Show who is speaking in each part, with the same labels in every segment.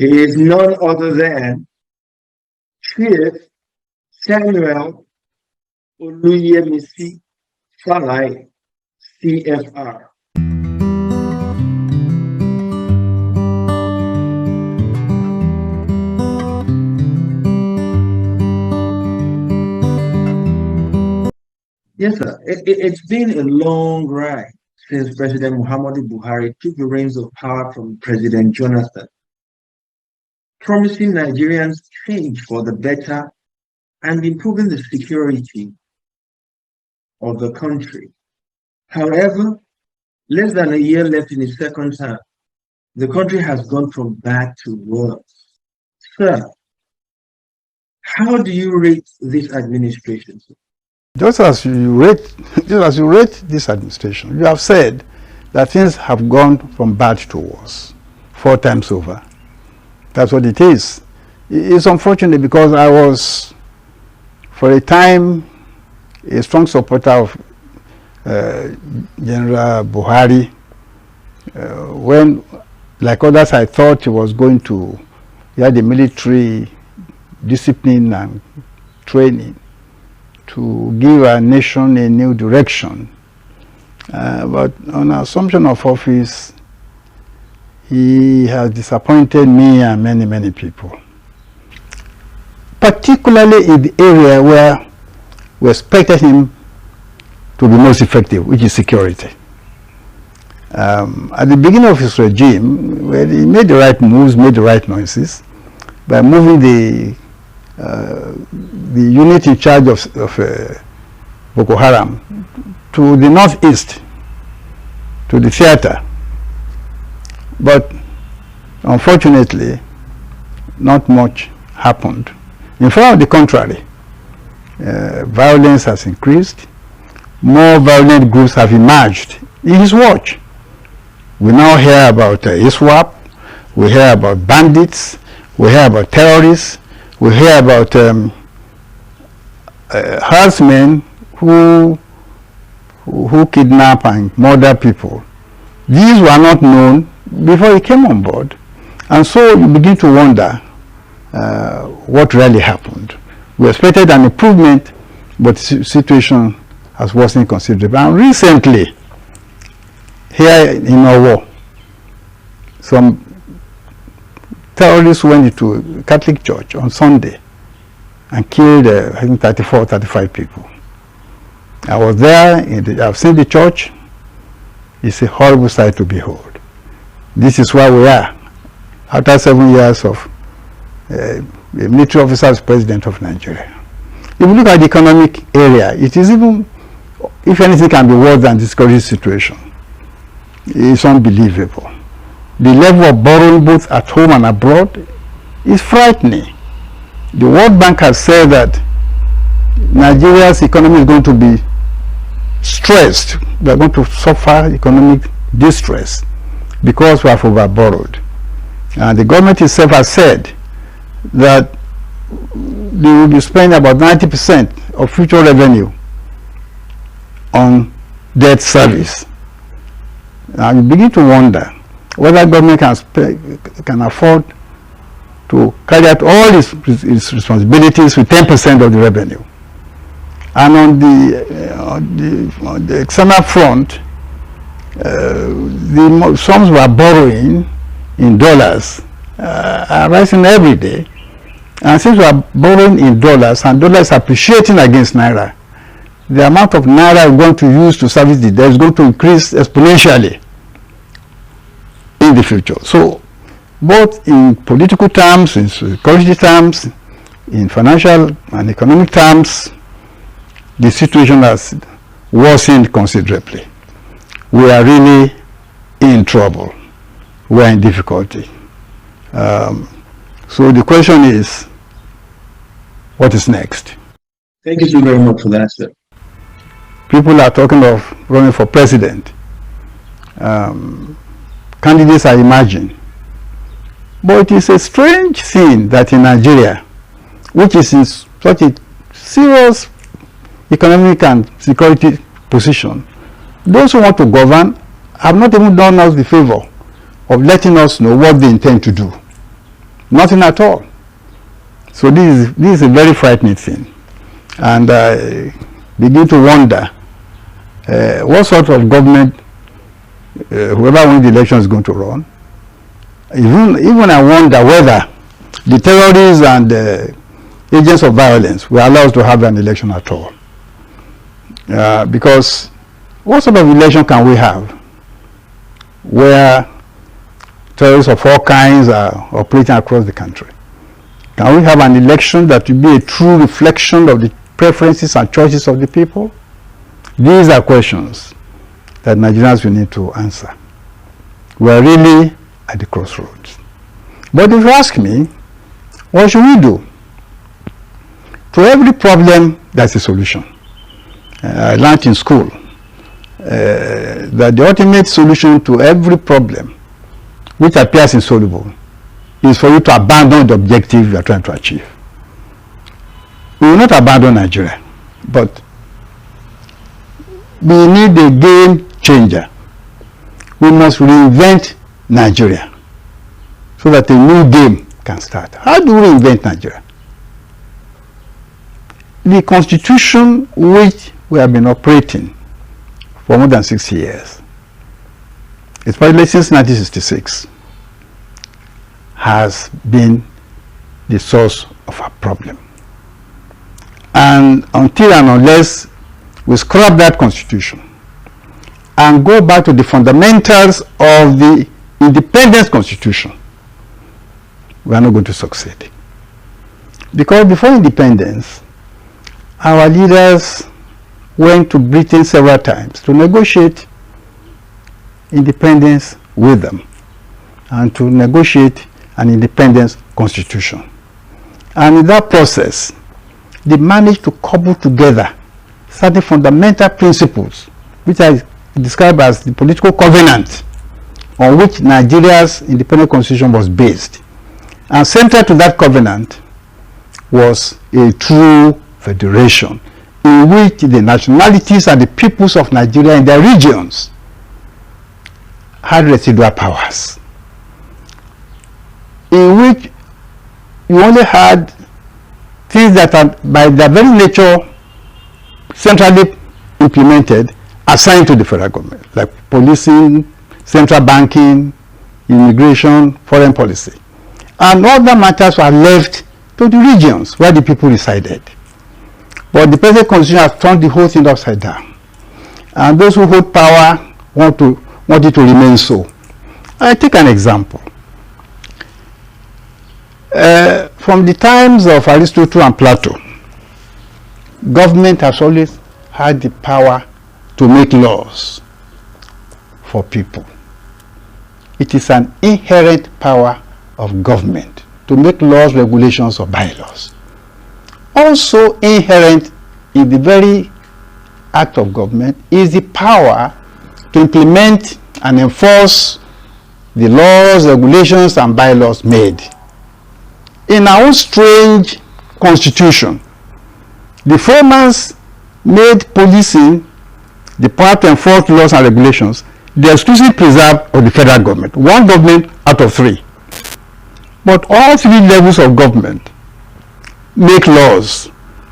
Speaker 1: He is none other than Chief Samuel Oluyemisi Falae, CFR. Yes, sir. It's been a long ride since President Muhammadu Buhari took the reins of power from President Jonathan, promising Nigerians change for the better and improving the security of the country. However, less than a year left in his second term, the country has gone from bad to worse. Sir, how do you rate this administration?
Speaker 2: Just as you rate this administration, you have said that things have gone from bad to worse 4 times over. That's what it is. It's unfortunate because I was, for a time, a strong supporter of General Buhari. When, like others, I thought he was going to have the military discipline and training to give our nation a new direction. But on assumption of office, he has disappointed me and many, many people. Particularly in the area where we expected him to be most effective, which is security. At the beginning of his regime, where he made the right moves, made the right noises, by moving the unit in charge of Boko Haram to the northeast, to the theater. But unfortunately, not much happened. In fact, the contrary. Violence has increased. More violent groups have emerged in his watch. We now hear about ISWAP, we hear about bandits, we hear about terrorists, we hear about herdsmen who kidnap and murder people. These were not known before he came on board. And so you begin to wonder what really happened. We expected an improvement, but the situation has worsened considerably. And recently, here in Owo, some terrorists went into a Catholic church on Sunday and killed, I think, 34, 35 people. I was there, I've seen the church. It's a horrible sight to behold. This is where we are, after 7 years of a military officer as president of Nigeria. If you look at the economic area, it is even, if anything, can be worse than this current situation. It's unbelievable. The level of borrowing both at home and abroad is frightening. The World Bank has said that Nigeria's economy is going to be stressed. We are going to suffer economic distress because we have overborrowed. And the government itself has said that they will be spending about 90% of future revenue on debt service. Now you begin to wonder whether government can afford to carry out all its responsibilities with 10% of the revenue. And on the external front, the sums we are borrowing in dollars are rising every day. And since we are borrowing in dollars and dollars appreciating against naira, the amount of naira we're going to use to service the debt is going to increase exponentially in the future. So, both in political terms, in security terms, in financial and economic terms, the situation has worsened considerably. We are really in trouble. We are in difficulty. So the question is, what is next?
Speaker 1: Thank you so very much for that, sir.
Speaker 2: People are talking of running for president. Candidates are emerging. But it is a strange thing that in Nigeria, which is in such a serious economic and security position, those who want to govern have not even done us the favor of letting us know what they intend to do. Nothing at all. So this is a very frightening thing. And I begin to wonder what sort of government whoever wins the election is going to run. Even I wonder whether the terrorists and agents of violence will allow us to have an election at all. Because what sort of election can we have where terrorists of all kinds are operating across the country? Can we have an election that will be a true reflection of the preferences and choices of the people? These are questions that Nigerians will need to answer. We are really at the crossroads. But if you ask me, what should we do? To every problem, there's a solution. I learned in school that the ultimate solution to every problem which appears insoluble is for you to abandon the objective you are trying to achieve. We will not abandon Nigeria, but we need a game changer. We must reinvent Nigeria so that a new game can start. How do we reinvent Nigeria? The constitution which we have been operating for more than 60 years, especially since 1966, has been the source of our problem. And until and unless we scrap that constitution and go back to the fundamentals of the independence constitution, we are not going to succeed. Because before independence, our leaders went to Britain several times to negotiate independence with them and to negotiate an independence constitution. And in that process, they managed to cobble together certain fundamental principles which I describe as the political covenant on which Nigeria's independent constitution was based. And central to that covenant was a true federation in which the nationalities and the peoples of Nigeria in their regions had residual powers, in which you only had things that are by their very nature centrally implemented assigned to the federal government, like policing, central banking, immigration, foreign policy. And other matters were left to the regions where the people resided. But the present constitution has turned the whole thing upside down. And those who hold power want it to remain so. I take an example. From the times of Aristotle and Plato, government has always had the power to make laws for people. It is an inherent power of government to make laws, regulations, or bylaws. Also inherent in the very act of government is the power to implement and enforce the laws, regulations, and bylaws made. In our own strange constitution, the framers made policing, the power to enforce laws and regulations, the exclusive preserve of the federal government, one government out of three. But all three levels of government make laws,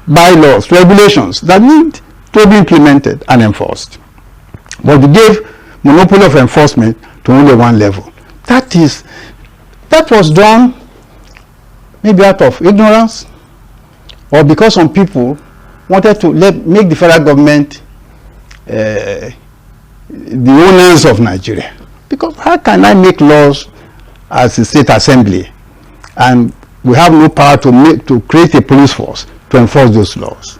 Speaker 2: bylaws, regulations that need to be implemented and enforced. But we gave monopoly of enforcement to only one level. That was done maybe out of ignorance, or because some people wanted to make the federal government the owners of Nigeria. Because how can I make laws as a state assembly and we have no power to create a police force to enforce those laws?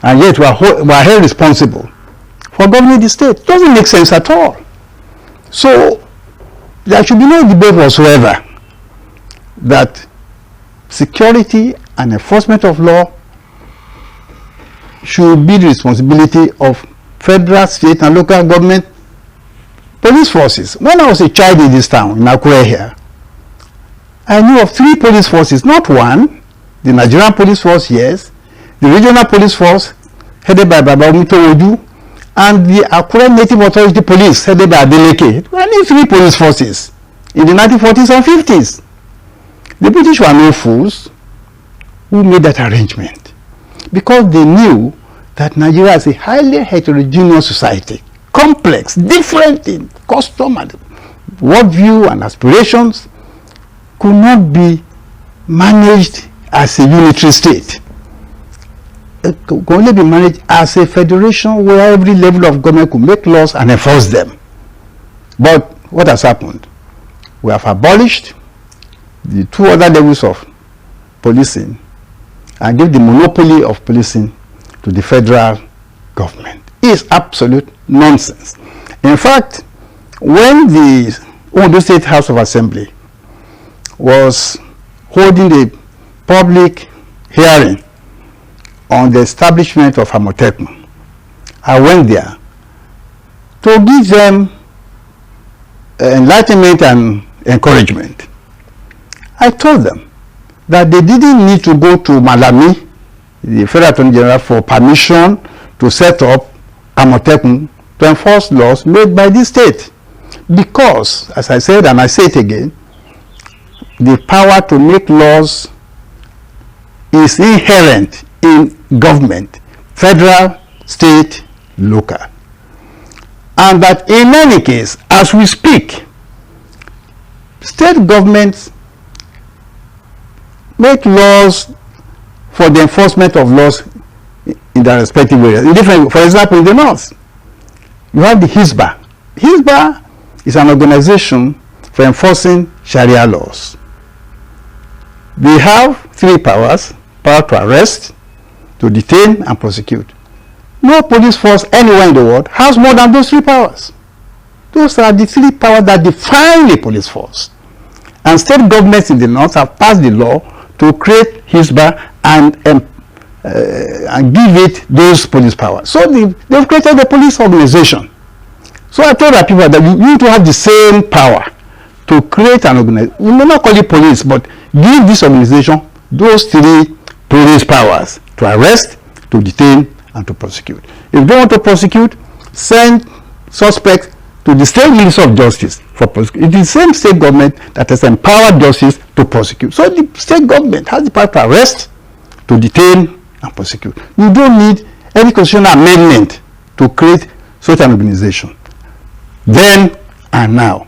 Speaker 2: And yet we are held responsible for governing the state. It doesn't make sense at all. So there should be no debate whatsoever that security and enforcement of law should be the responsibility of federal, state, and local government police forces. When I was a child in this town, in Akure here, I knew of 3 police forces, not one. The Nigerian police force, yes. The regional police force, headed by Baba Odu, and the Akure Native Authority Police, headed by Adeleke. I knew 3 police forces in the 1940s and 50s. The British were no fools who made that arrangement, because they knew that Nigeria is a highly heterogeneous society, complex, different in custom and worldview and aspirations, could not be managed as a unitary state. It could only be managed as a federation where every level of government could make laws and enforce them. But what has happened? We have abolished the two other levels of policing and give the monopoly of policing to the federal government. It's absolute nonsense. In fact, when the Ondo State House of Assembly was holding a public hearing on the establishment of Amotekun, I went there to give them enlightenment and encouragement. I told them that they didn't need to go to Malami, the Federal Attorney General, for permission to set up Amotekun to enforce laws made by the state. Because, as I said, and I say it again, the power to make laws is inherent in government, federal, state, local. And that in any case, as we speak, state governments make laws for the enforcement of laws in their respective areas. In different, for example, in the north, you have the Hisba. Hisba is an organization for enforcing Sharia laws. They have three powers: power to arrest, to detain, and prosecute. No police force anywhere in the world has more than those three powers. Those are the three powers that define the police force. And state governments in the north have passed the law to create Hisba and give it those police powers. So they've created the police organization. So I told the people that you need to have the same power to create an organization. We may not call it police, but give this organization those three police powers: to arrest, to detain, and to prosecute. If they want to prosecute, send suspects to the state Ministry of Justice for prosecution. It is the same state government that has empowered justice to prosecute. So the state government has the power to arrest, to detain, and prosecute. You don't need any constitutional amendment to create such an organization. Then and now.